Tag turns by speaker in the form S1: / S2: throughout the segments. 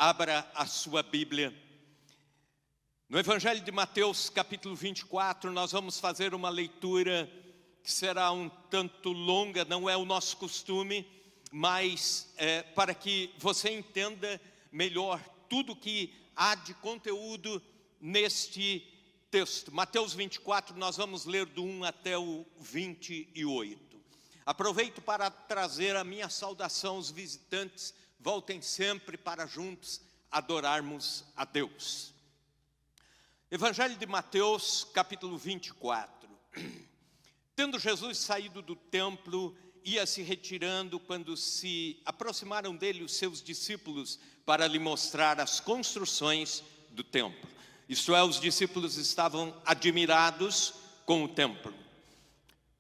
S1: Abra a sua Bíblia. No Evangelho de Mateus, capítulo 24, nós vamos fazer uma leitura que será um tanto longa, não é o nosso costume, mas para que você entenda melhor tudo que há de conteúdo neste texto. Mateus 24, nós vamos ler do 1 até o 28. Aproveito para trazer a minha saudação aos visitantes. Voltem sempre para juntos adorarmos a Deus. Evangelho de Mateus, capítulo 24. Tendo Jesus saído do templo, ia se retirando quando se aproximaram dele os seus discípulos para lhe mostrar as construções do templo. Isto é, os discípulos estavam admirados com o templo.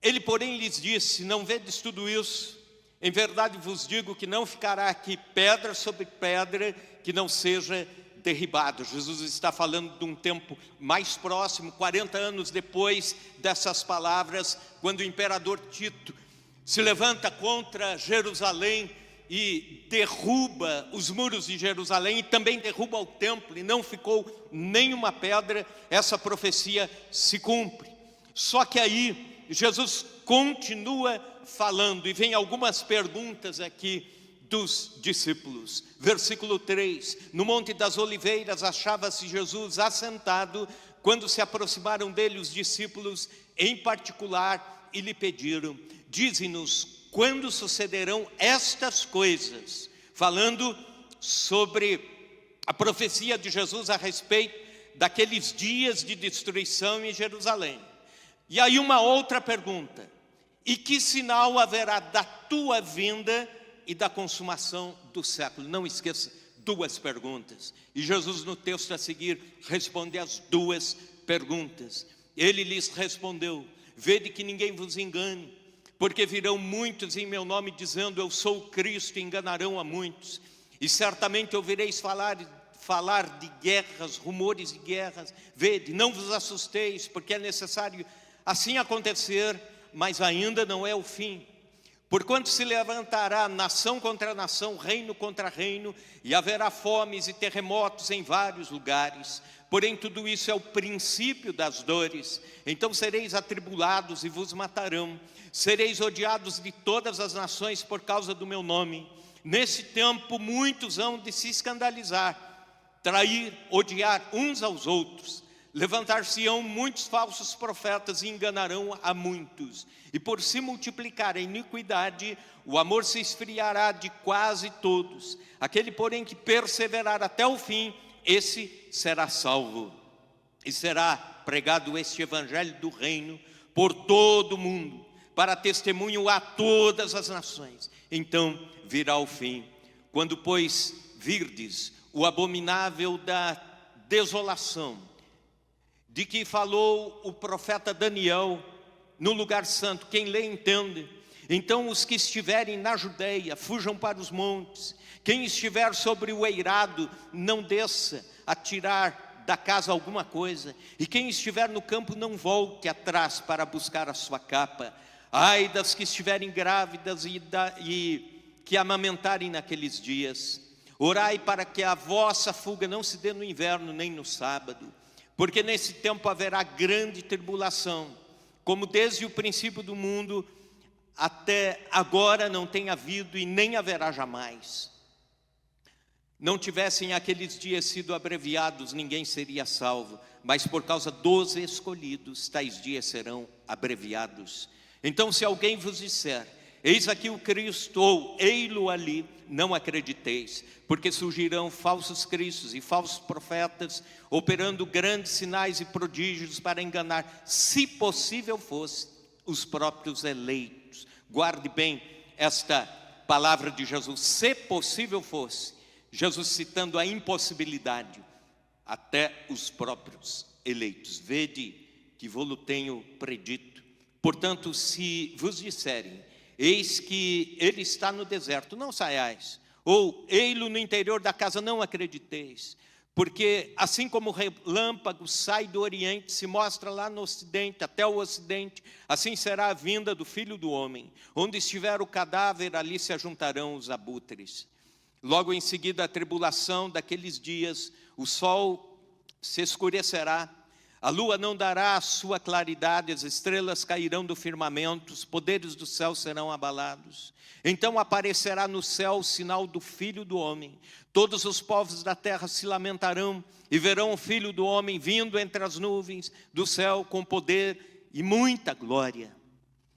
S1: Ele, porém, lhes disse: não vedes tudo isso? Em verdade vos digo que não ficará aqui pedra sobre pedra que não seja derribado. Jesus está falando de um tempo mais próximo, 40 anos depois dessas palavras, quando o imperador Tito se levanta contra Jerusalém e derruba os muros de Jerusalém e também derruba o templo, e não ficou nenhuma pedra. Essa profecia se cumpre. Só que aí Jesus continua falando, e vem algumas perguntas aqui dos discípulos. Versículo 3: no Monte das Oliveiras achava-se Jesus assentado, quando se aproximaram dele os discípulos em particular e lhe pediram: dize-nos quando sucederão estas coisas, falando sobre a profecia de Jesus a respeito daqueles dias de destruição em Jerusalém. E aí uma outra pergunta: e que sinal haverá da tua vinda e da consumação do século? Não esqueça, duas perguntas. E Jesus, no texto a seguir, responde as duas perguntas. Ele lhes respondeu: vede que ninguém vos engane, porque virão muitos em meu nome dizendo: eu sou o Cristo, e enganarão a muitos. E certamente ouvireis falar de guerras, rumores de guerras. Vede, não vos assusteis, porque é necessário assim acontecer, mas ainda não é o fim. Porquanto se levantará nação contra nação, reino contra reino, e haverá fomes e terremotos em vários lugares. Porém tudo isso é o princípio das dores. Então sereis atribulados e vos matarão. Sereis odiados de todas as nações por causa do meu nome. Nesse tempo muitos hão de se escandalizar, trair, odiar uns aos outros. Levantar-se-ão muitos falsos profetas e enganarão a muitos. E por se multiplicar a iniquidade, o amor se esfriará de quase todos. Aquele, porém, que perseverar até o fim, esse será salvo. E será pregado este evangelho do reino por todo o mundo, para testemunho a todas as nações. Então virá o fim. Quando, pois, virdes o abominável da desolação, de que falou o profeta Daniel no lugar santo, quem lê entende. Então os que estiverem na Judeia fujam para os montes. Quem estiver sobre o eirado não desça a tirar da casa alguma coisa. E quem estiver no campo não volte atrás para buscar a sua capa. Ai das que estiverem grávidas e que amamentarem naqueles dias. Orai para que a vossa fuga não se dê no inverno nem no sábado. Porque nesse tempo haverá grande tribulação, como desde o princípio do mundo até agora não tem havido e nem haverá jamais. Não tivessem aqueles dias sido abreviados, ninguém seria salvo, mas por causa dos escolhidos, tais dias serão abreviados. Então se alguém vos disser: eis aqui o Cristo, ou ei-lo ali, não acrediteis, porque surgirão falsos cristos e falsos profetas, operando grandes sinais e prodígios para enganar, se possível fosse, os próprios eleitos. Guarde bem esta palavra de Jesus: se possível fosse. Jesus citando a impossibilidade, até os próprios eleitos. Vede que vou-lo tenho predito. Portanto, se vos disserem: eis que ele está no deserto, não saiais. Ou ei-lo no interior da casa, não acrediteis. Porque assim como o relâmpago sai do oriente, se mostra lá no ocidente, até o ocidente, assim será a vinda do Filho do Homem. Onde estiver o cadáver, ali se ajuntarão os abutres. Logo em seguida, a tribulação daqueles dias, o sol se escurecerá, a lua não dará a sua claridade, as estrelas cairão do firmamento, os poderes do céu serão abalados. Então aparecerá no céu o sinal do Filho do Homem. Todos os povos da terra se lamentarão e verão o Filho do Homem vindo entre as nuvens do céu com poder e muita glória.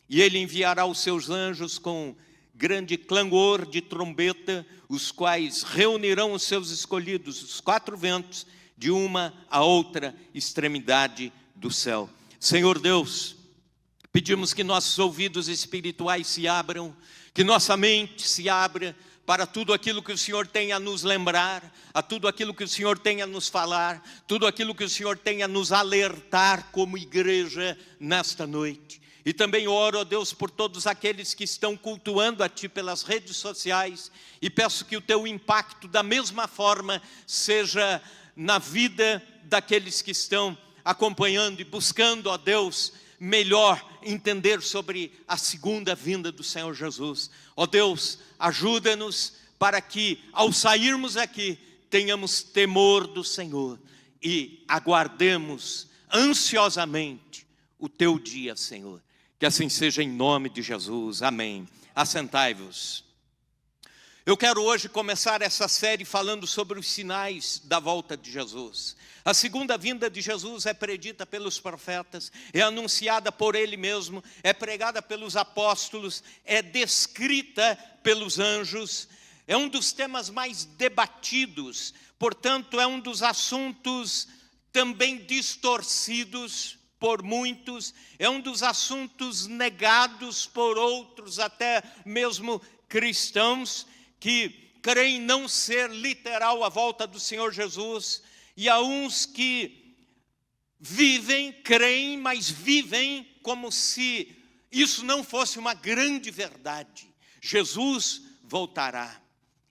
S1: E ele enviará os seus anjos com grande clangor de trombeta, os quais reunirão os seus escolhidos, os quatro ventos, de uma a outra extremidade do céu. Senhor Deus, pedimos que nossos ouvidos espirituais se abram, que nossa mente se abra para tudo aquilo que o Senhor tem a nos lembrar, a tudo aquilo que o Senhor tem a nos falar, tudo aquilo que o Senhor tem a nos alertar como igreja nesta noite. E também oro, ó Deus, por todos aqueles que estão cultuando a Ti pelas redes sociais, e peço que o Teu impacto da mesma forma seja na vida daqueles que estão acompanhando e buscando, ó Deus, melhor entender sobre a segunda vinda do Senhor Jesus. Ó Deus, ajuda-nos para que ao sairmos aqui tenhamos temor do Senhor e aguardemos ansiosamente o Teu dia, Senhor. Que assim seja em nome de Jesus, amém. Assentai-vos. Eu quero hoje começar essa série falando sobre os sinais da volta de Jesus. A segunda vinda de Jesus é predita pelos profetas, é anunciada por Ele mesmo, é pregada pelos apóstolos, é descrita pelos anjos, é um dos temas mais debatidos, portanto é um dos assuntos também distorcidos por muitos, é um dos assuntos negados por outros, até mesmo cristãos, que creem não ser literal a volta do Senhor Jesus, e há uns que vivem, creem, mas vivem como se isso não fosse uma grande verdade. Jesus voltará.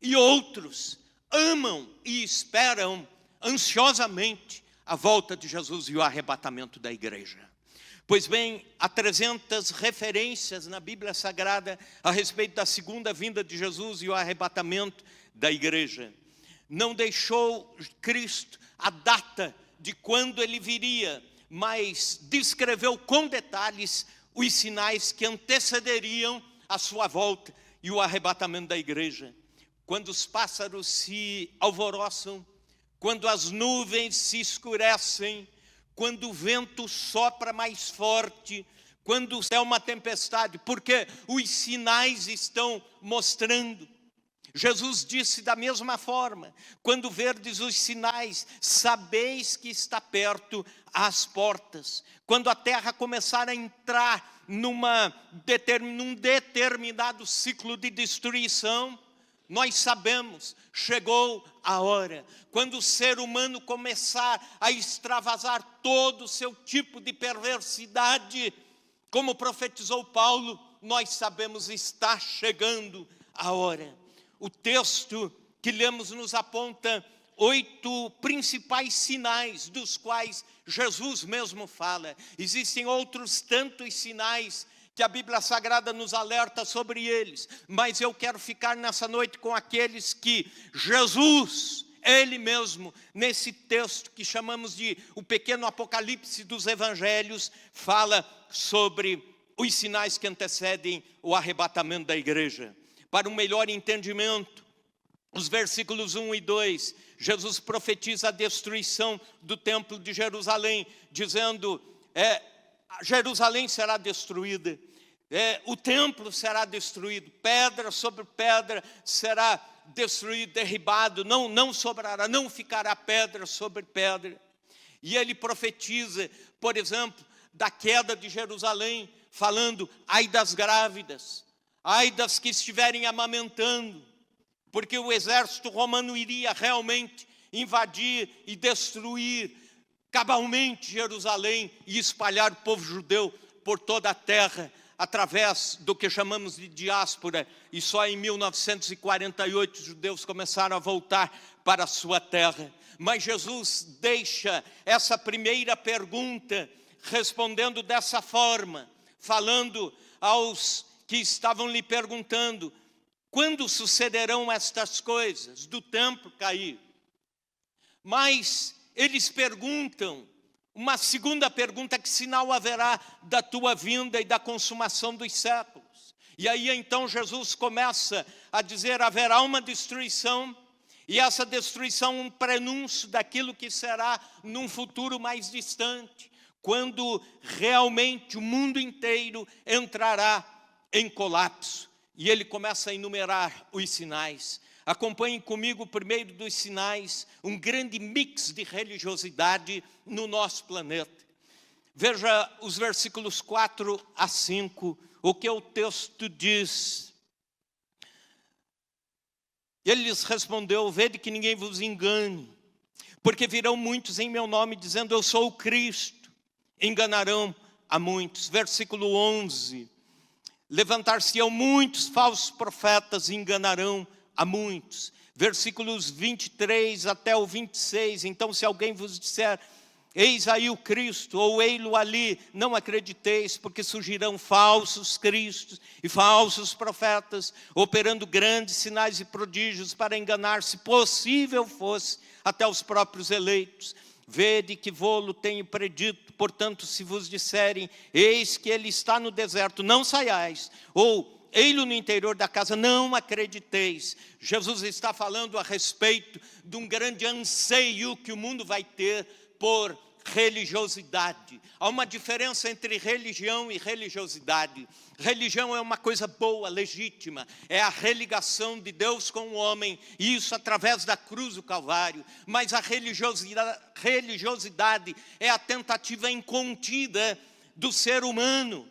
S1: E outros amam e esperam ansiosamente a volta de Jesus e o arrebatamento da igreja. Pois bem, há 300 referências na Bíblia Sagrada a respeito da segunda vinda de Jesus e o arrebatamento da igreja. Não deixou Cristo a data de quando Ele viria, mas descreveu com detalhes os sinais que antecederiam a sua volta e o arrebatamento da igreja. Quando os pássaros se alvoroçam, quando as nuvens se escurecem, quando o vento sopra mais forte, quando é uma tempestade, porque os sinais estão mostrando. Jesus disse da mesma forma: quando verdes os sinais, sabeis que está perto as portas. Quando a terra começar a entrar num determinado ciclo de destruição, nós sabemos, chegou a hora. Quando o ser humano começar a extravasar todo o seu tipo de perversidade, como profetizou Paulo, nós sabemos, está chegando a hora. O texto que lemos nos aponta 8 principais sinais, dos quais Jesus mesmo fala. Existem outros tantos sinais que a Bíblia Sagrada nos alerta sobre eles, mas eu quero ficar nessa noite com aqueles que Jesus, Ele mesmo, nesse texto que chamamos de o pequeno apocalipse dos evangelhos, fala sobre os sinais que antecedem o arrebatamento da igreja. Para um melhor entendimento, os versículos 1 e 2, Jesus profetiza a destruição do templo de Jerusalém, dizendo: Jerusalém será destruída, o templo será destruído, pedra sobre pedra será destruído, derribado, não sobrará, não ficará pedra sobre pedra. E ele profetiza, por exemplo, da queda de Jerusalém, falando: ai das grávidas, ai das que estiverem amamentando, porque o exército romano iria realmente invadir e destruir cabalmente Jerusalém e espalhar o povo judeu por toda a terra, através do que chamamos de diáspora, e só em 1948 os judeus começaram a voltar para a sua terra. Mas Jesus deixa essa primeira pergunta respondendo dessa forma, falando aos que estavam lhe perguntando: Quando sucederão estas coisas do templo cair? Mas eles perguntam, uma segunda pergunta: que sinal haverá da tua vinda e da consumação dos séculos? E aí então Jesus começa a dizer: haverá uma destruição, e essa destruição um prenúncio daquilo que será num futuro mais distante, quando realmente o mundo inteiro entrará em colapso. E ele começa a enumerar os sinais. Acompanhem comigo o primeiro dos sinais, um grande mix de religiosidade no nosso planeta. Veja os versículos 4 a 5, o que o texto diz. Ele lhes respondeu: vede que ninguém vos engane, porque virão muitos em meu nome, dizendo: eu sou o Cristo. Enganarão a muitos. Versículo 11. Levantar-se-ão muitos falsos profetas e enganarão a muitos. Versículos 23 até o 26. Então, se alguém vos disser: eis aí o Cristo, ou ei-lo ali, não acrediteis, porque surgirão falsos cristos e falsos profetas, operando grandes sinais e prodígios para enganar, se possível fosse, até os próprios eleitos. Vede que vô-lo tenho predito, portanto, se vos disserem: eis que ele está no deserto, não saiais, ou ei-lo no interior da casa, não acrediteis. Jesus está falando a respeito de um grande anseio que o mundo vai ter por religiosidade. Há uma diferença entre religião e religiosidade. Religião é uma coisa boa, legítima, é a religação de Deus com o homem, e isso através da cruz do Calvário. Mas a religiosidade é a tentativa incontida do ser humano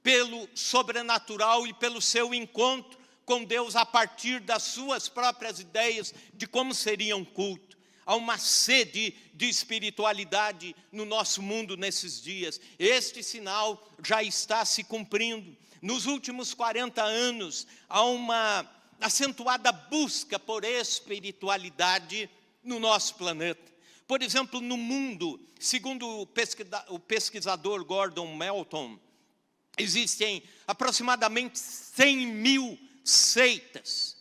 S1: pelo sobrenatural e pelo seu encontro com Deus a partir das suas próprias ideias de como seria um culto. Há uma sede de espiritualidade no nosso mundo nesses dias. Este sinal já está se cumprindo. Nos últimos 40 anos, há uma acentuada busca por espiritualidade no nosso planeta. Por exemplo, no mundo, segundo o pesquisador Gordon Melton, existem aproximadamente 100 mil seitas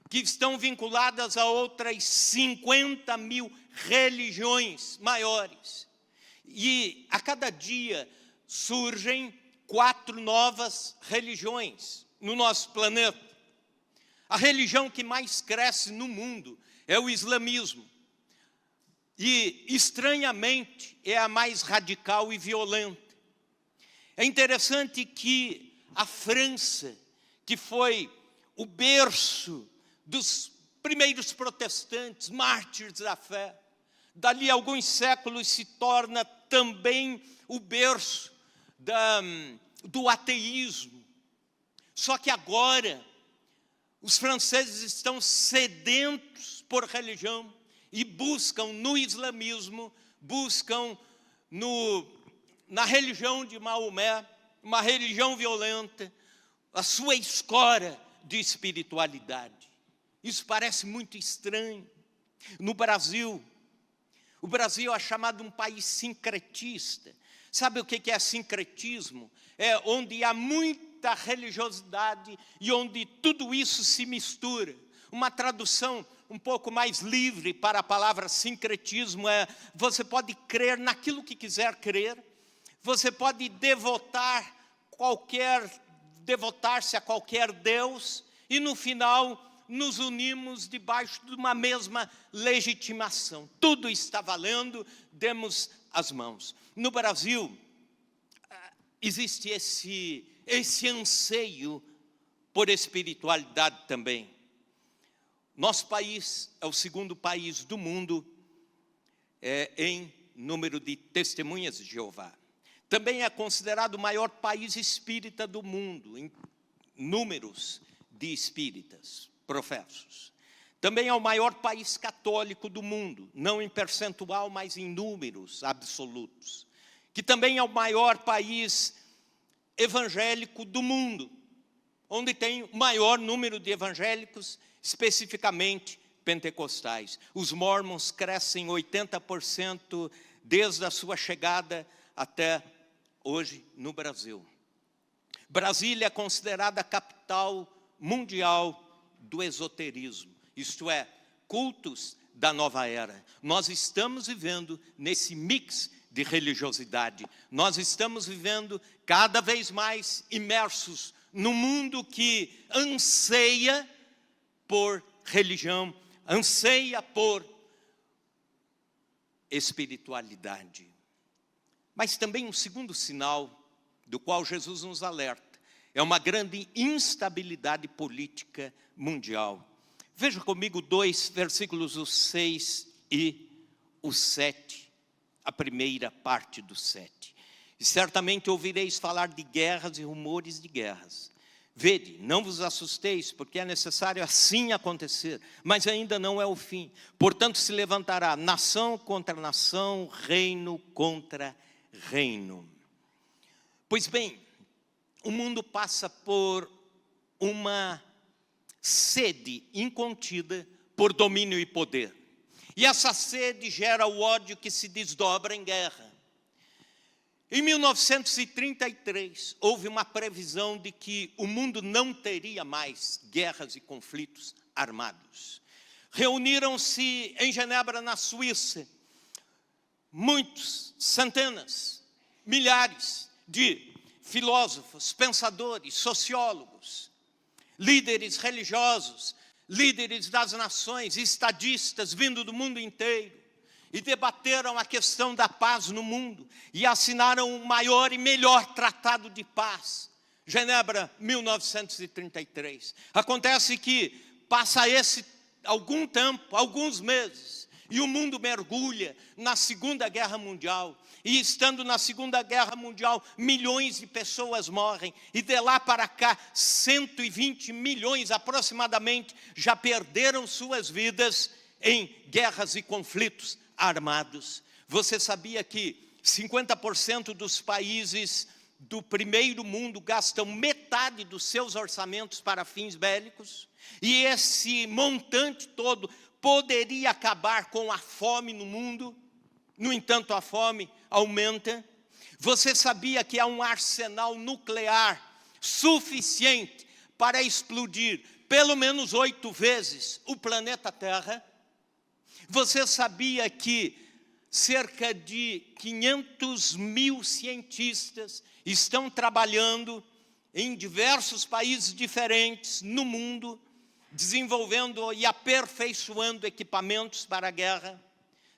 S1: que estão vinculadas a outras 50 mil religiões maiores. E a cada dia surgem 4 novas religiões no nosso planeta. A religião que mais cresce no mundo é o islamismo. E, estranhamente, é a mais radical e violenta. É interessante que a França, que foi o berço dos primeiros protestantes, mártires da fé, dali a alguns séculos se torna também o berço do ateísmo. Só que agora, os franceses estão sedentos por religião e buscam no islamismo, buscam na religião de Maomé, uma religião violenta, a sua escora de espiritualidade. Isso parece muito estranho. No Brasil, o Brasil é chamado um país sincretista. Sabe o que é sincretismo? É onde há muita religiosidade e onde tudo isso se mistura. Uma tradução um pouco mais livre para a palavra sincretismo é: você pode crer naquilo que quiser crer, você pode devotar-se a qualquer Deus, e no final nos unimos debaixo de uma mesma legitimação. Tudo está valendo, demos as mãos. No Brasil, existe esse anseio por espiritualidade também. Nosso país é o segundo país do mundo em número de testemunhas de Jeová. Também é considerado o maior país espírita do mundo, em números de espíritas professos. Também é o maior país católico do mundo, não em percentual, mas em números absolutos. Que também é o maior país evangélico do mundo, onde tem o maior número de evangélicos, especificamente pentecostais. Os mormons crescem 80% desde a sua chegada até hoje no Brasil. Brasília é considerada a capital mundial do esoterismo, isto é, cultos da nova era. Nós estamos vivendo nesse mix de religiosidade. Nós estamos vivendo cada vez mais imersos num mundo que anseia por religião, anseia por espiritualidade. Mas também um segundo sinal do qual Jesus nos alerta é uma grande instabilidade política mundial. Veja comigo 2 versículos, o 6 e o 7, a primeira parte do 7. E certamente ouvireis falar de guerras e rumores de guerras. Vede, não vos assusteis, porque é necessário assim acontecer, mas ainda não é o fim. Portanto, se levantará nação contra nação, reino contra reino. Pois bem, o mundo passa por uma sede incontida por domínio e poder. E essa sede gera o ódio que se desdobra em guerra. Em 1933, houve uma previsão de que o mundo não teria mais guerras e conflitos armados. Reuniram-se em Genebra, na Suíça, muitos, centenas, milhares de filósofos, pensadores, sociólogos, líderes religiosos, líderes das nações, estadistas vindo do mundo inteiro, e debateram a questão da paz no mundo, e assinaram o maior e melhor tratado de paz, Genebra, 1933. Acontece que passa algum tempo, alguns meses, e o mundo mergulha na Segunda Guerra Mundial, e estando na Segunda Guerra Mundial, milhões de pessoas morrem, e de lá para cá, 120 milhões aproximadamente, já perderam suas vidas em guerras e conflitos armados. Você sabia que 50% dos países do primeiro mundo gastam metade dos seus orçamentos para fins bélicos? E esse montante todo poderia acabar com a fome no mundo. No entanto, a fome aumenta. Você sabia que há um arsenal nuclear suficiente para explodir pelo menos 8 vezes o planeta Terra? Você sabia que cerca de 500 mil cientistas estão trabalhando em diversos países diferentes no mundo, desenvolvendo e aperfeiçoando equipamentos para a guerra?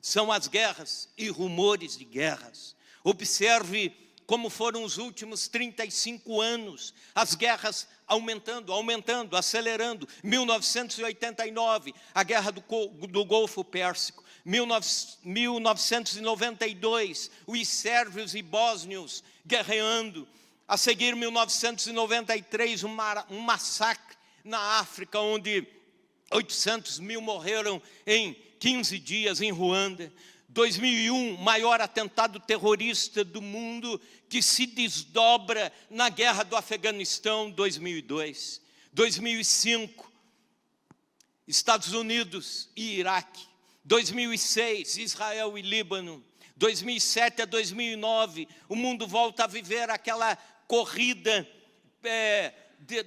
S1: São as guerras e rumores de guerras. Observe como foram os últimos 35 anos, as guerras aumentando, acelerando. 1989, a guerra do Golfo Pérsico. 1992, os sérvios e bósnios guerreando. A seguir, 1993, um massacre na África, onde 800 mil morreram em 15 dias em Ruanda. 2001, maior atentado terrorista do mundo, que se desdobra na guerra do Afeganistão. 2002, 2005, Estados Unidos e Iraque. 2006, Israel e Líbano. 2007 a 2009, o mundo volta a viver aquela corrida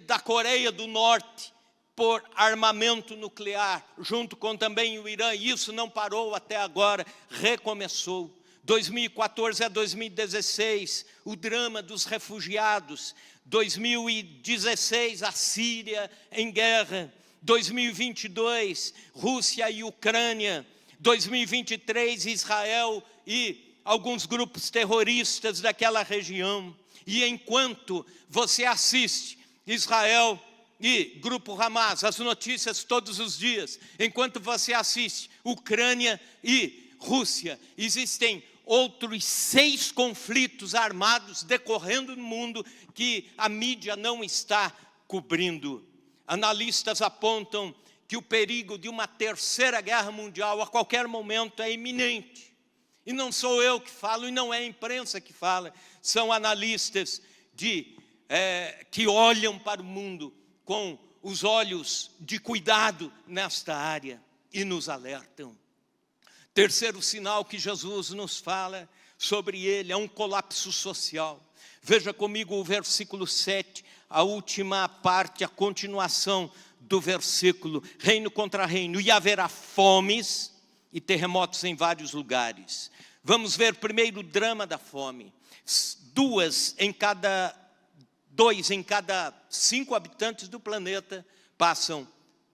S1: da Coreia do Norte por armamento nuclear, junto com também o Irã, e isso não parou até agora, recomeçou. 2014 a 2016, o drama dos refugiados. 2016, a Síria em guerra. 2022, Rússia e Ucrânia. 2023, Israel e alguns grupos terroristas daquela região. E enquanto você assiste Israel e Grupo Hamas, as notícias todos os dias, enquanto você assiste Ucrânia e Rússia, existem outros 6 conflitos armados decorrendo no mundo que a mídia não está cobrindo. Analistas apontam que o perigo de uma terceira guerra mundial a qualquer momento é iminente. E não sou eu que falo, e não é a imprensa que fala, são analistas que olham para o mundo com os olhos de cuidado nesta área e nos alertam. Terceiro sinal que Jesus nos fala sobre ele é um colapso social. Veja comigo o versículo 7, a última parte, a continuação do versículo, reino contra reino, e haverá fomes e terremotos em vários lugares. Vamos ver primeiro o drama da fome. 2 em cada 5 habitantes do planeta passam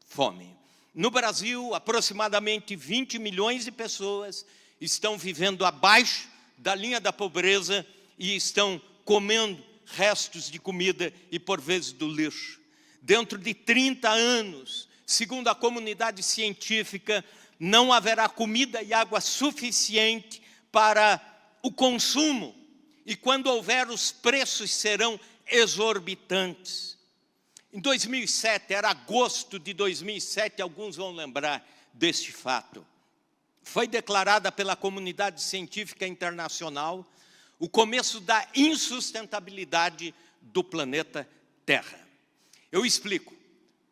S1: fome. No Brasil, aproximadamente 20 milhões de pessoas estão vivendo abaixo da linha da pobreza e estão comendo restos de comida e por vezes do lixo. Dentro de 30 anos, segundo a comunidade científica, não haverá comida e água suficiente para o consumo. E quando houver, os preços serão exorbitantes. Em 2007, era agosto de 2007, alguns vão lembrar deste fato. Foi declarada pela comunidade científica internacional o começo da insustentabilidade do planeta Terra. Eu explico.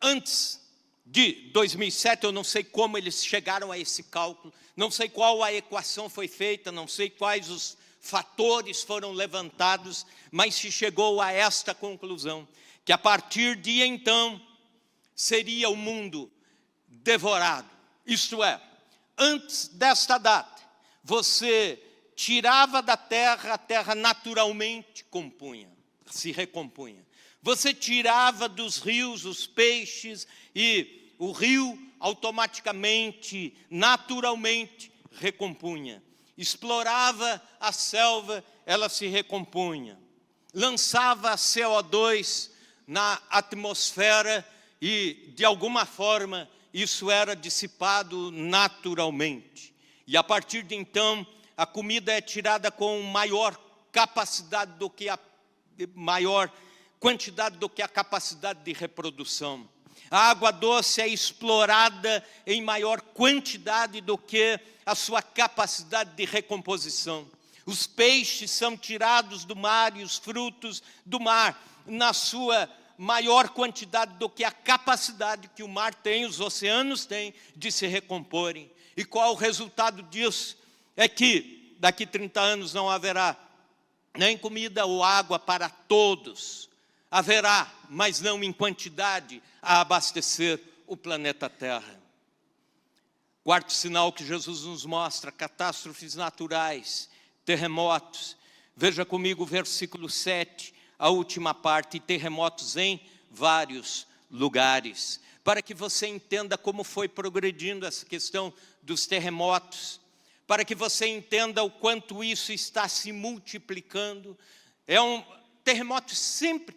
S1: Antes de 2007, eu não sei como eles chegaram a esse cálculo, não sei qual a equação foi feita, não sei quais os fatores foram levantados, mas se chegou a esta conclusão, que a partir de então, seria o mundo devorado. Isto é, antes desta data, você tirava da terra, a terra naturalmente compunha, se recompunha. Você tirava dos rios os peixes e o rio automaticamente, naturalmente recompunha. Explorava a selva, ela se recompunha. Lançava CO2 na atmosfera e, de alguma forma, isso era dissipado naturalmente. E a partir de então, a comida é tirada com maior capacidade do que a maior quantidade do que a capacidade de reprodução. A água doce é explorada em maior quantidade do que a sua capacidade de recomposição. Os peixes são tirados do mar e os frutos do mar na sua maior quantidade do que a capacidade que o mar tem, os oceanos têm, de se recomporem. E qual o resultado disso? É que daqui 30 anos não haverá nem comida ou água para todos. Haverá, mas não em quantidade, a abastecer o planeta Terra. Quarto sinal que Jesus nos mostra, catástrofes naturais, terremotos. Veja comigo o versículo 7, a última parte, terremotos em vários lugares. Para que você entenda como foi progredindo essa questão dos terremotos, para que você entenda o quanto isso está se multiplicando. Terremotos sempre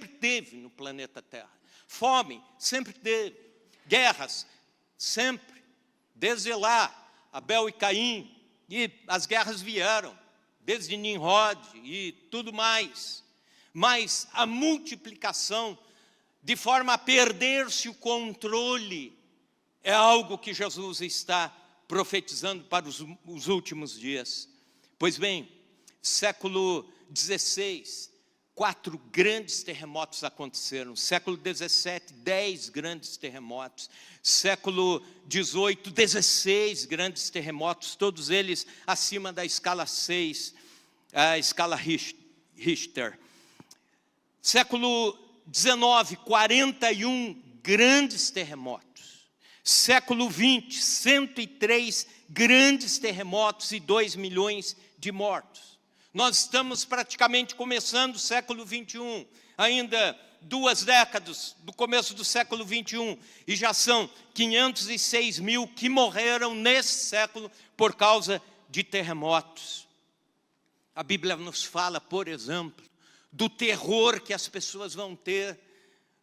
S1: teve no planeta Terra. Fome sempre teve. Guerras sempre. Desde lá, Abel e Caim, e as guerras vieram, desde Nimrod e tudo mais. Mas a multiplicação, de forma a perder-se o controle, é algo que Jesus está profetizando para os últimos dias. Pois bem, século 16, 4 grandes terremotos aconteceram. Século 17, 10 grandes terremotos. Século 18, 16 grandes terremotos, todos eles acima da escala 6, a escala Richter. Século 19, 41 grandes terremotos. Século 20, 103 grandes terremotos e 2 milhões de mortos. Nós estamos praticamente começando o século 21, ainda 2 décadas do começo do século 21, e já são 506 mil que morreram nesse século por causa de terremotos. A Bíblia nos fala, por exemplo, do terror que as pessoas vão ter,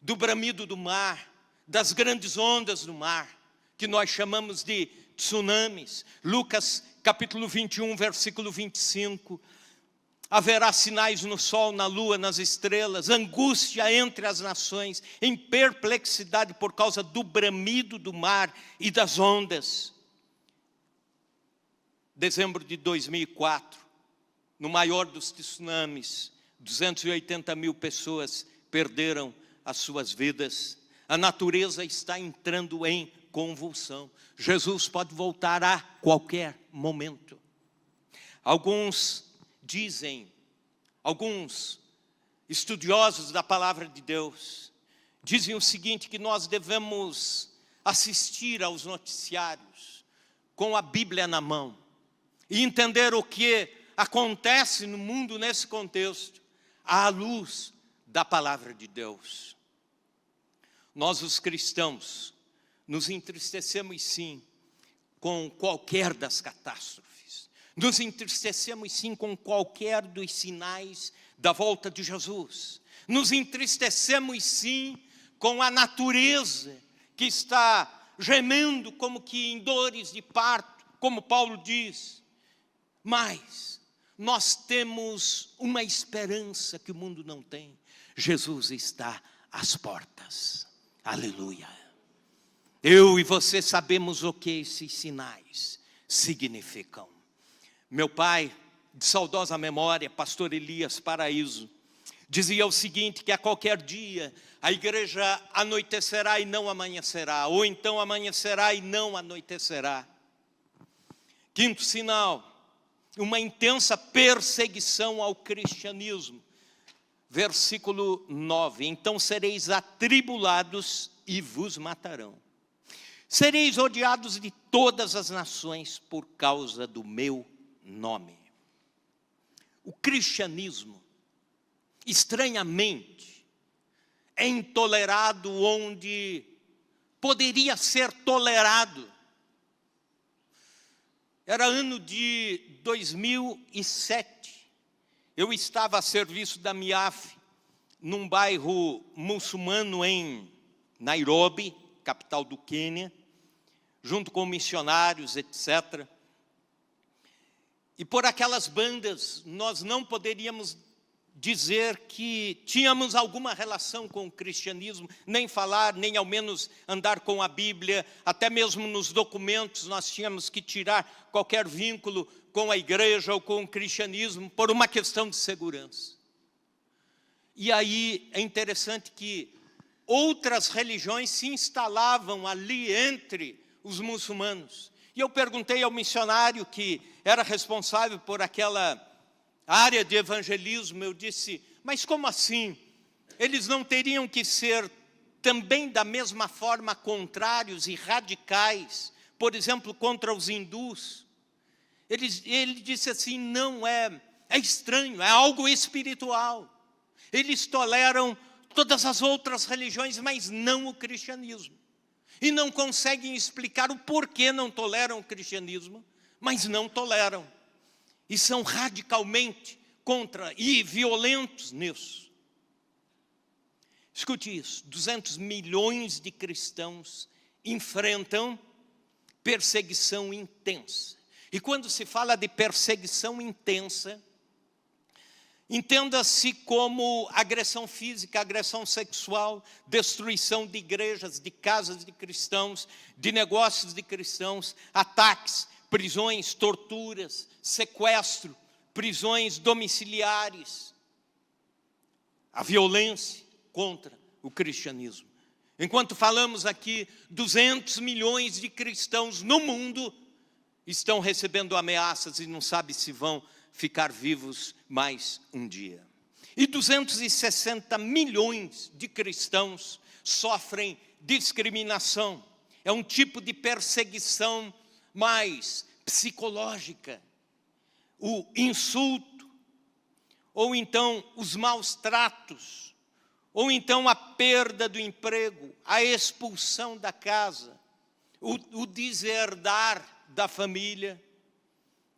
S1: do bramido do mar, das grandes ondas do mar, que nós chamamos de tsunamis. Lucas capítulo 21, versículo 25. Haverá sinais no sol, na lua, nas estrelas, angústia entre as nações, em perplexidade por causa do bramido do mar e das ondas. Dezembro de 2004, no maior dos tsunamis, 280 mil pessoas perderam as suas vidas. A natureza está entrando em convulsão. Jesus pode voltar a qualquer momento. Alguns estudiosos da palavra de Deus, dizem o seguinte, que nós devemos assistir aos noticiários com a Bíblia na mão e entender o que acontece no mundo nesse contexto, à luz da palavra de Deus. Nós, os cristãos, nos entristecemos sim com qualquer das catástrofes. Nos entristecemos sim com qualquer dos sinais da volta de Jesus. Nos entristecemos sim com a natureza que está gemendo como que em dores de parto, como Paulo diz. Mas nós temos uma esperança que o mundo não tem. Jesus está às portas. Aleluia. Eu e você sabemos o que esses sinais significam. Meu pai, de saudosa memória, pastor Elias Paraíso, dizia o seguinte, que a qualquer dia a igreja anoitecerá e não amanhecerá, ou então amanhecerá e não anoitecerá. Quinto sinal, uma intensa perseguição ao cristianismo. Versículo 9, então sereis atribulados e vos matarão. Sereis odiados de todas as nações por causa do meu nome. O cristianismo, estranhamente, é intolerado onde poderia ser tolerado. Era ano de 2007. Eu estava a serviço da MIAF, num bairro muçulmano em Nairobi, capital do Quênia, junto com missionários, etc. E por aquelas bandas, nós não poderíamos dizer que tínhamos alguma relação com o cristianismo, nem falar, nem ao menos andar com a Bíblia, até mesmo nos documentos nós tínhamos que tirar qualquer vínculo com a igreja ou com o cristianismo, por uma questão de segurança. E aí é interessante que outras religiões se instalavam ali entre os muçulmanos. E eu perguntei ao missionário que era responsável por aquela área de evangelismo, eu disse, mas como assim? Eles não teriam que ser também da mesma forma contrários e radicais, por exemplo, contra os hindus? Ele disse assim, não é estranho, é algo espiritual. Eles toleram todas as outras religiões, mas não o cristianismo. E não conseguem explicar o porquê não toleram o cristianismo, mas não toleram. E são radicalmente contra e violentos nisso. Escute isso, 200 milhões de cristãos enfrentam perseguição intensa. E quando se fala de perseguição intensa, entenda-se como agressão física, agressão sexual, destruição de igrejas, de casas de cristãos, de negócios de cristãos, ataques, prisões, torturas, sequestro, prisões domiciliares, a violência contra o cristianismo. Enquanto falamos aqui, 200 milhões de cristãos no mundo estão recebendo ameaças e não sabem se vão ficar vivos mais um dia. E 260 milhões de cristãos sofrem discriminação. É um tipo de perseguição mais psicológica. O insulto, ou então os maus tratos, ou então a perda do emprego, a expulsão da casa, o deserdar da família.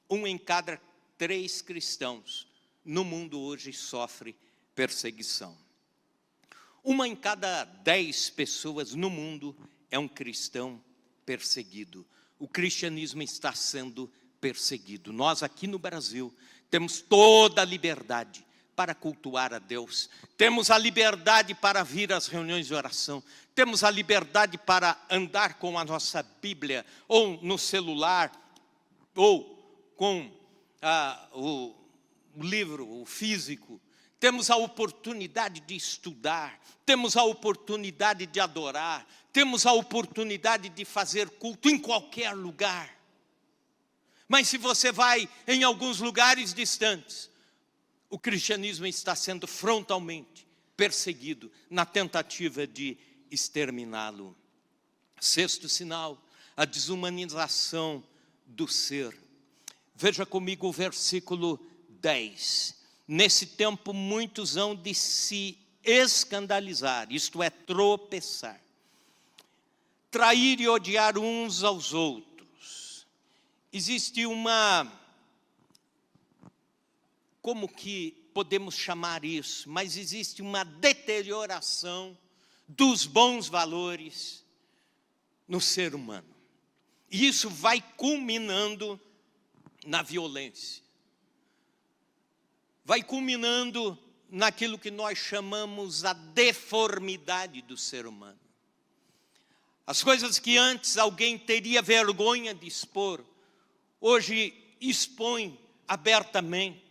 S1: 1 em cada 3 cristãos no mundo hoje sofre perseguição. 1 em cada 10 pessoas no mundo é um cristão perseguido. O cristianismo está sendo perseguido. Nós aqui no Brasil temos toda a liberdade para cultuar a Deus. Temos a liberdade para vir às reuniões de oração. Temos a liberdade para andar com a nossa Bíblia, ou no celular, ou com o livro, o físico. Temos a oportunidade de estudar, temos a oportunidade de adorar, temos a oportunidade de fazer culto em qualquer lugar. Mas se você vai em alguns lugares distantes, o cristianismo está sendo frontalmente perseguido na tentativa de exterminá-lo. Sexto sinal, a desumanização do ser. Veja comigo o versículo 10. Nesse tempo muitos hão de se escandalizar, isto é, tropeçar, trair e odiar uns aos outros. Existe como que podemos chamar isso? Mas existe uma deterioração dos bons valores no ser humano. E isso vai culminando na violência. Vai culminando naquilo que nós chamamos a deformidade do ser humano. As coisas que antes alguém teria vergonha de expor, hoje expõe abertamente.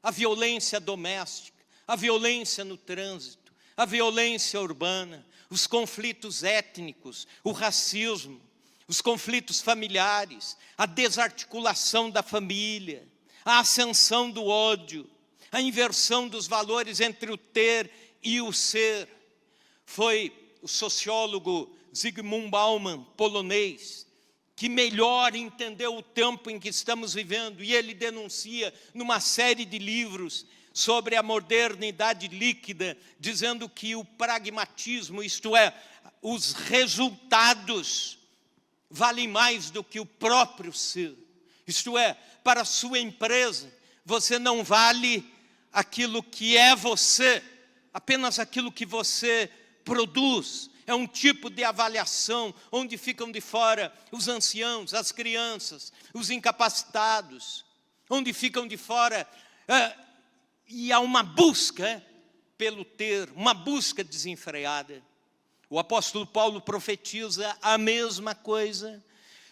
S1: A violência doméstica, a violência no trânsito, a violência urbana, os conflitos étnicos, o racismo, os conflitos familiares, a desarticulação da família, a ascensão do ódio, a inversão dos valores entre o ter e o ser. Foi o sociólogo Zygmunt Bauman, polonês, que melhor entendeu o tempo em que estamos vivendo, e ele denuncia numa série de livros sobre a modernidade líquida, dizendo que o pragmatismo, isto é, os resultados, valem mais do que o próprio ser. Isto é, para a sua empresa, você não vale aquilo que é você, apenas aquilo que você produz. É um tipo de avaliação onde ficam de fora os anciãos, as crianças, os incapacitados, onde ficam de fora, e há uma busca pelo ter, uma busca desenfreada. O apóstolo Paulo profetiza a mesma coisa.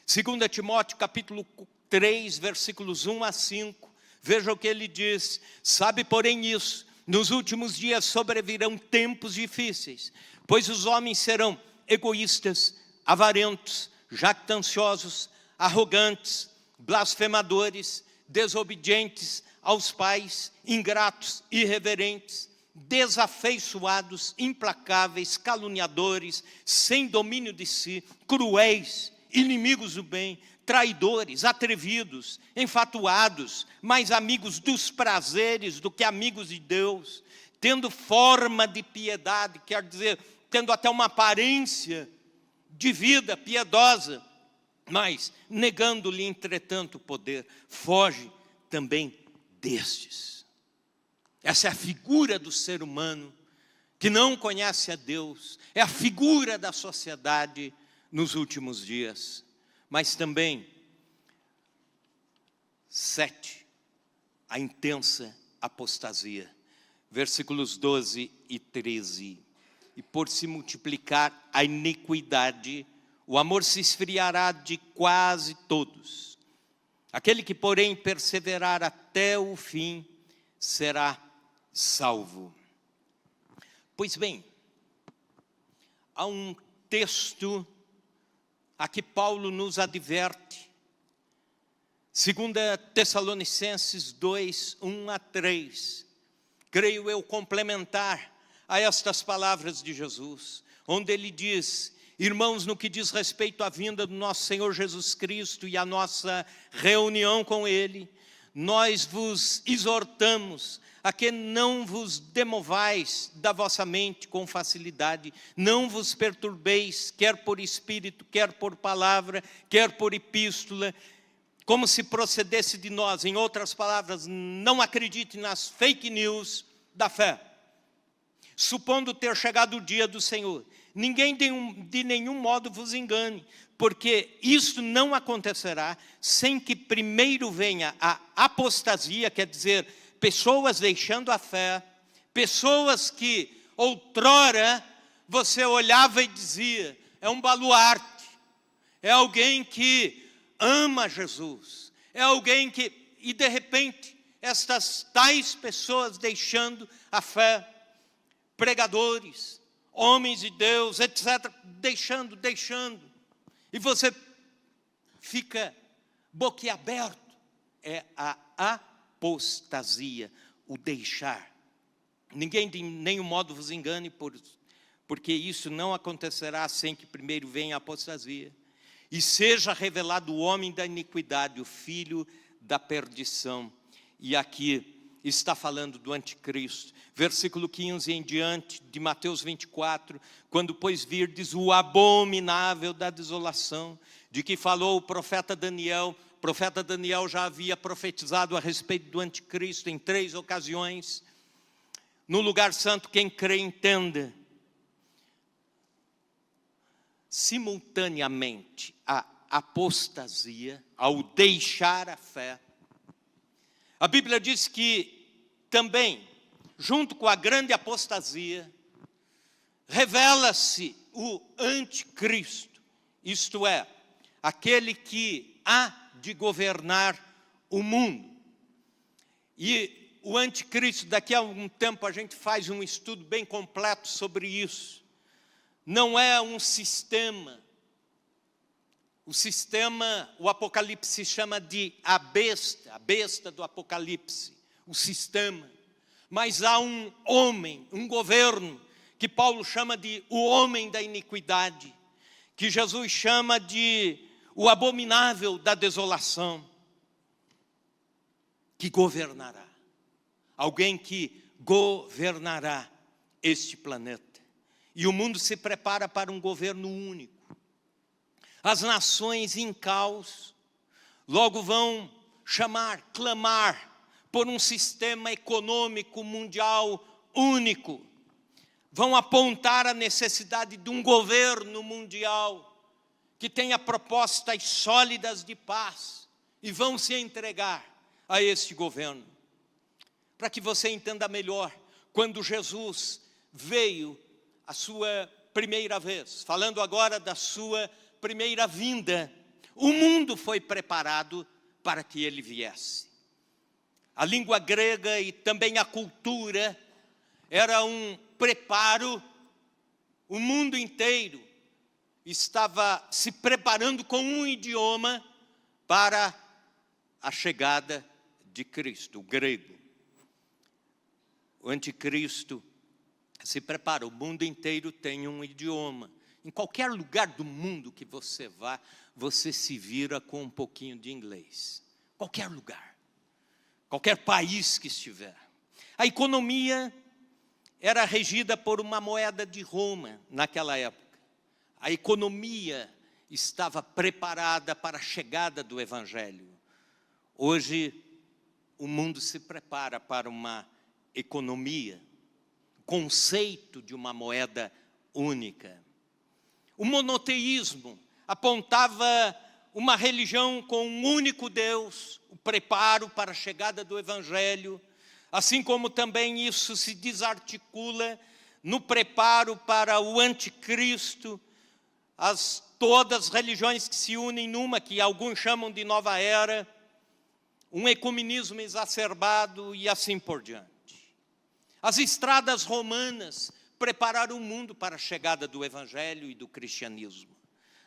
S1: 2 Timóteo capítulo 3, versículos 1 a 5. Veja o que ele diz: sabe, porém, isso, nos últimos dias sobrevirão tempos difíceis, pois os homens serão egoístas, avarentos, jactanciosos, arrogantes, blasfemadores, desobedientes aos pais, ingratos, irreverentes, desafeiçoados, implacáveis, caluniadores, sem domínio de si, cruéis, inimigos do bem, traidores, atrevidos, enfatuados, mais amigos dos prazeres do que amigos de Deus, tendo forma de piedade, quer dizer, tendo até uma aparência de vida piedosa, mas negando-lhe, entretanto, o poder. Foge também destes. Essa é a figura do ser humano que não conhece a Deus, é a figura da sociedade nos últimos dias. Mas também, 7, a intensa apostasia. Versículos 12 e 13. E por se multiplicar a iniquidade, o amor se esfriará de quase todos. Aquele que, porém, perseverar até o fim, será salvo. Pois bem, há um texto a que Paulo nos adverte. 2 Tessalonicenses 2, 1 a 3. Creio eu complementar a estas palavras de Jesus, onde ele diz: irmãos, no que diz respeito à vinda do nosso Senhor Jesus Cristo e à nossa reunião com Ele, nós vos exortamos a que não vos demovais da vossa mente com facilidade, não vos perturbeis, quer por espírito, quer por palavra, quer por epístola, como se procedesse de nós. Em outras palavras, não acredite nas fake news da fé. Supondo ter chegado o dia do Senhor, ninguém de nenhum modo vos engane, porque isto não acontecerá sem que primeiro venha a apostasia, quer dizer, pessoas deixando a fé, pessoas que outrora você olhava e dizia: é um baluarte, é alguém que ama Jesus, é alguém que, e de repente, estas tais pessoas deixando a fé, pregadores, homens de Deus, etc., deixando, e você fica boquiaberto. É a apostasia, o deixar Ninguém de nenhum modo vos engane, porque isso não acontecerá sem que primeiro venha a apostasia. E seja revelado o homem da iniquidade, o filho da perdição. E aqui está falando do anticristo. Versículo 15 em diante de Mateus 24. Quando, pois, virdes o abominável da desolação, de que falou o profeta Daniel. O profeta Daniel já havia profetizado a respeito do anticristo em 3 ocasiões. No lugar santo, quem crê entenda. Simultaneamente, a apostasia, ao deixar a fé. A Bíblia diz que também, junto com a grande apostasia, revela-se o anticristo, isto é, aquele que há de governar o mundo. E o anticristo, daqui a algum tempo a gente faz um estudo bem completo sobre isso. Não é um sistema. O sistema, o Apocalipse chama de a besta do Apocalipse, o sistema. Mas há um homem, um governo, que Paulo chama de o homem da iniquidade, que Jesus chama de o abominável da desolação, que governará. Alguém que governará este planeta. E o mundo se prepara para um governo único. As nações em caos logo vão clamar por um sistema econômico mundial único. Vão apontar a necessidade de um governo mundial que tenha propostas sólidas de paz e vão se entregar a este governo. Para que você entenda melhor, quando Jesus veio a sua primeira vez, falando agora da sua primeira vinda, o mundo foi preparado para que ele viesse. A língua grega e também a cultura era um preparo, o mundo inteiro estava se preparando com um idioma para a chegada de Cristo, o grego. O anticristo se prepara, o mundo inteiro tem um idioma. Em qualquer lugar do mundo que você vá, você se vira com um pouquinho de inglês. Qualquer lugar, qualquer país que estiver. A economia era regida por uma moeda de Roma naquela época. A economia estava preparada para a chegada do Evangelho. Hoje, o mundo se prepara para uma economia, conceito de uma moeda única. O monoteísmo apontava uma religião com um único Deus, o preparo para a chegada do Evangelho, assim como também isso se desarticula no preparo para o anticristo, todas as religiões que se unem numa, que alguns chamam de nova era, um ecumenismo exacerbado e assim por diante. As estradas romanas prepararam o mundo para a chegada do Evangelho e do cristianismo.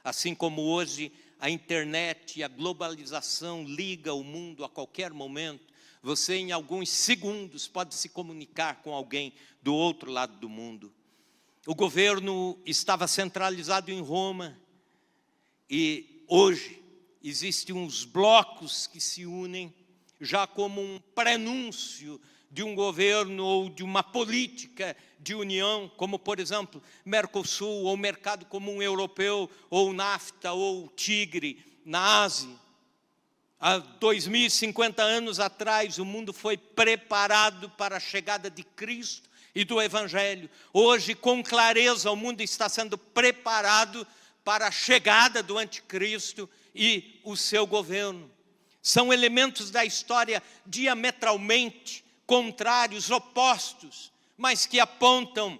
S1: Assim como hoje a internet e a globalização liga o mundo a qualquer momento, você em alguns segundos pode se comunicar com alguém do outro lado do mundo. O governo estava centralizado em Roma e hoje existem uns blocos que se unem já como um prenúncio de um governo ou de uma política de união, como por exemplo, Mercosul, ou Mercado Comum Europeu, ou NAFTA, ou Tigre, na Ásia. Há 2050 anos atrás, o mundo foi preparado para a chegada de Cristo e do Evangelho. Hoje, com clareza, o mundo está sendo preparado para a chegada do anticristo e o seu governo. São elementos da história diametralmente contrários, opostos, mas que apontam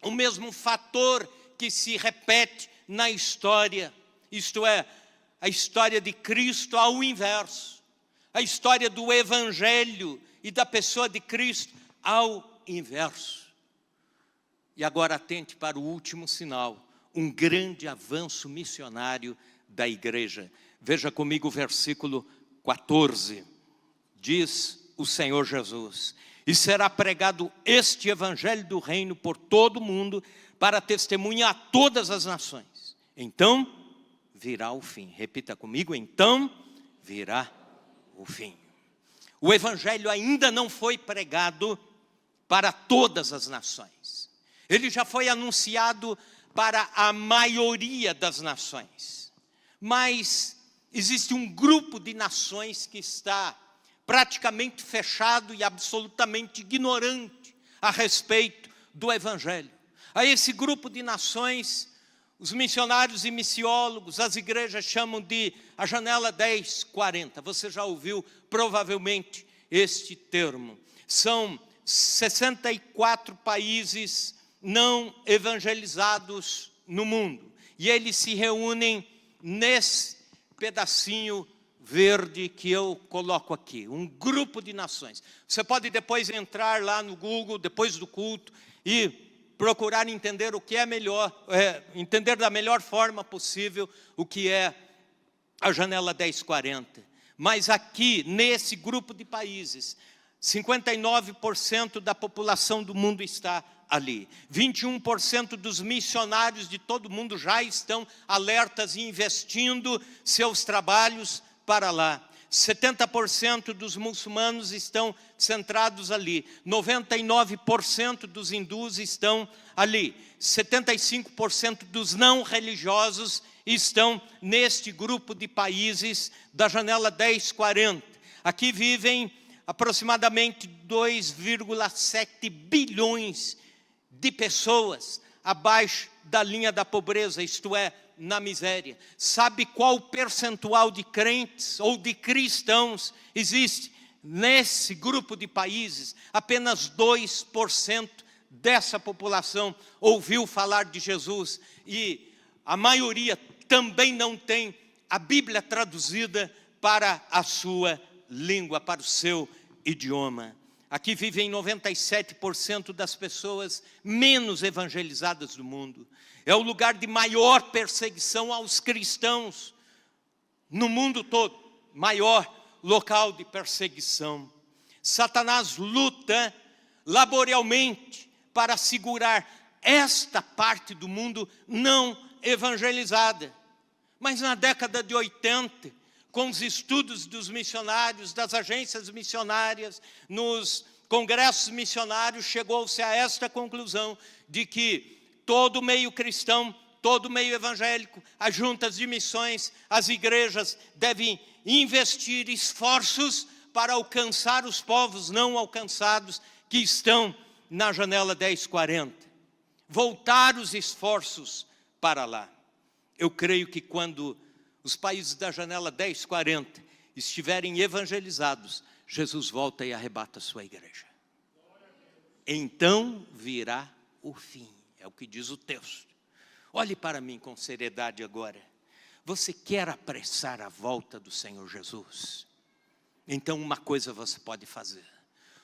S1: o mesmo fator que se repete na história, isto é, a história de Cristo ao inverso, a história do Evangelho e da pessoa de Cristo ao inverso. E agora atente para o último sinal, um grande avanço missionário da igreja. Veja comigo o versículo 14, diz o Senhor Jesus: E será pregado este evangelho do reino por todo o mundo, para testemunha a todas as nações. Então virá o fim. Repita comigo, então virá o fim. O evangelho ainda não foi pregado para todas as nações. Ele já foi anunciado para a maioria das nações. Mas existe um grupo de nações que está praticamente fechado e absolutamente ignorante a respeito do evangelho. A esse grupo de nações, os missionários e missiólogos, as igrejas chamam de a janela 1040. Você já ouviu provavelmente este termo. São 64 países não evangelizados no mundo. E eles se reúnem nesse pedacinho verde que eu coloco aqui. Um grupo de nações. Você pode depois entrar lá no Google, depois do culto, e procurar entender o que é melhor, entender da melhor forma possível o que é a janela 1040. Mas aqui, nesse grupo de países, 59% da população do mundo está ali. 21% dos missionários de todo o mundo já estão alertas e investindo seus trabalhos para lá. 70% dos muçulmanos estão centrados ali. 99% dos hindus estão ali. 75% dos não religiosos estão neste grupo de países da janela 1040. Aqui vivem aproximadamente 2,7 bilhões de pessoas abaixo da linha da pobreza, isto é, na miséria. Sabe qual percentual de crentes ou de cristãos existe nesse grupo de países? Apenas 2% dessa população ouviu falar de Jesus, e a maioria também não tem a Bíblia traduzida para a sua língua, para o seu idioma. Aqui vivem 97% das pessoas menos evangelizadas do mundo. É o lugar de maior perseguição aos cristãos no mundo todo. Maior local de perseguição. Satanás luta laboralmente para segurar esta parte do mundo não evangelizada. Mas na década de 80, com os estudos dos missionários, das agências missionárias, nos congressos missionários, chegou-se a esta conclusão de que todo meio cristão, todo meio evangélico, as juntas de missões, as igrejas devem investir esforços para alcançar os povos não alcançados que estão na janela 1040. Voltar os esforços para lá. Eu creio que quando os países da janela 1040 estiverem evangelizados, Jesus volta e arrebata a sua igreja. Então virá o fim. É o que diz o texto. Olhe para mim com seriedade agora. Você quer apressar a volta do Senhor Jesus? Então uma coisa você pode fazer.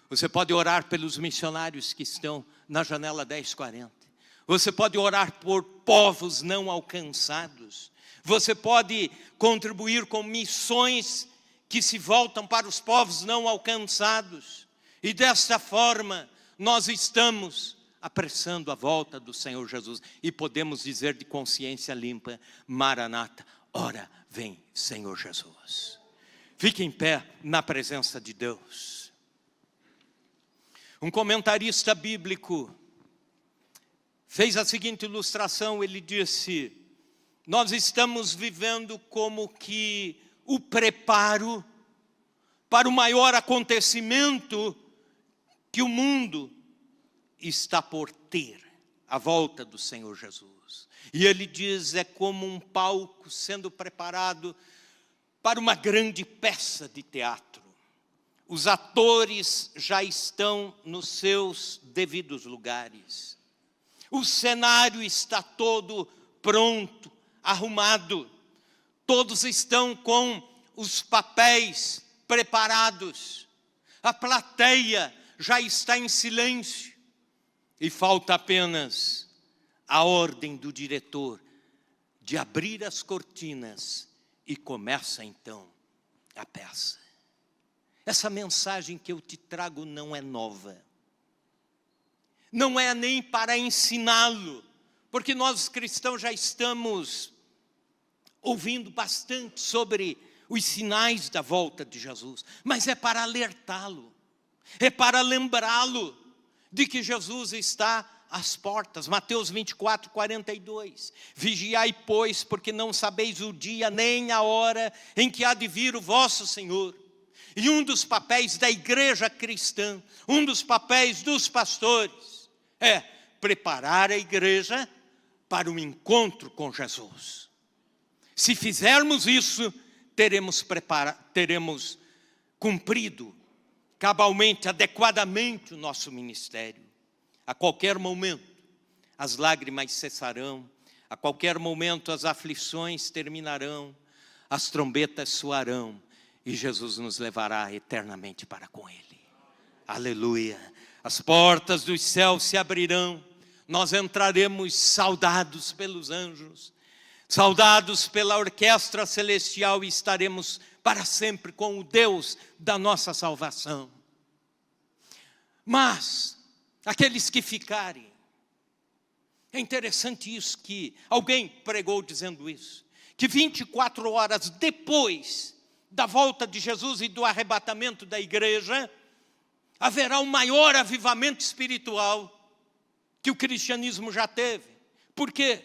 S1: Você pode orar pelos missionários que estão na janela 1040. Você pode orar por povos não alcançados. Você pode contribuir com missões que se voltam para os povos não alcançados. E desta forma nós estamos apressando a volta do Senhor Jesus. E podemos dizer de consciência limpa, Maranata, ora vem Senhor Jesus. Fique em pé na presença de Deus. Um comentarista bíblico fez a seguinte ilustração, ele disse: nós estamos vivendo como que o preparo para o maior acontecimento que o mundo está por ter, a volta do Senhor Jesus. E ele diz, é como um palco sendo preparado para uma grande peça de teatro. Os atores já estão nos seus devidos lugares. O cenário está todo pronto, arrumado. Todos estão com os papéis preparados. A plateia já está em silêncio. E falta apenas a ordem do diretor de abrir as cortinas e começa então a peça. essa mensagem que eu te trago não é nova. Não é nem para ensiná-lo, porque nós cristãos já estamos ouvindo bastante sobre os sinais da volta de Jesus, mas é para alertá-lo, é para lembrá-lo de que Jesus está às portas. Mateus 24, 42. Vigiai, pois, porque não sabeis o dia nem a hora em que há de vir o vosso Senhor. E um dos papéis da igreja cristã, um dos papéis dos pastores, é preparar a igreja para o encontro com Jesus. Se fizermos isso, teremos cumprido cabalmente, adequadamente o nosso ministério. A qualquer momento, as lágrimas cessarão, a qualquer momento as aflições terminarão, as trombetas soarão e Jesus nos levará eternamente para com Ele. Aleluia! As portas dos céus se abrirão, nós entraremos saudados pelos anjos, saudados pela orquestra celestial e estaremos para sempre com o Deus da nossa salvação. Mas aqueles que ficarem, é interessante isso, que alguém pregou dizendo isso, que 24 horas depois da volta de Jesus e do arrebatamento da igreja, haverá o maior avivamento espiritual que o cristianismo já teve. Por quê?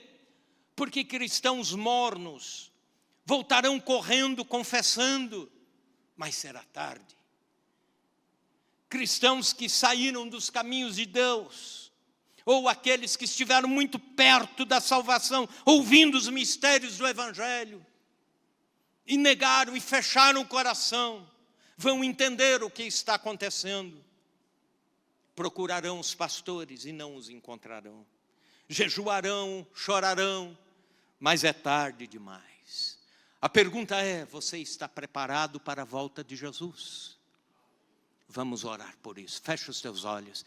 S1: Porque cristãos mornos voltarão correndo, confessando, mas será tarde. Cristãos que saíram dos caminhos de Deus, ou aqueles que estiveram muito perto da salvação, ouvindo os mistérios do Evangelho, e negaram e fecharam o coração, vão entender o que está acontecendo. Procurarão os pastores e não os encontrarão. Jejuarão, chorarão, mas é tarde demais. A pergunta é: você está preparado para a volta de Jesus? Vamos orar por isso. Feche os teus olhos.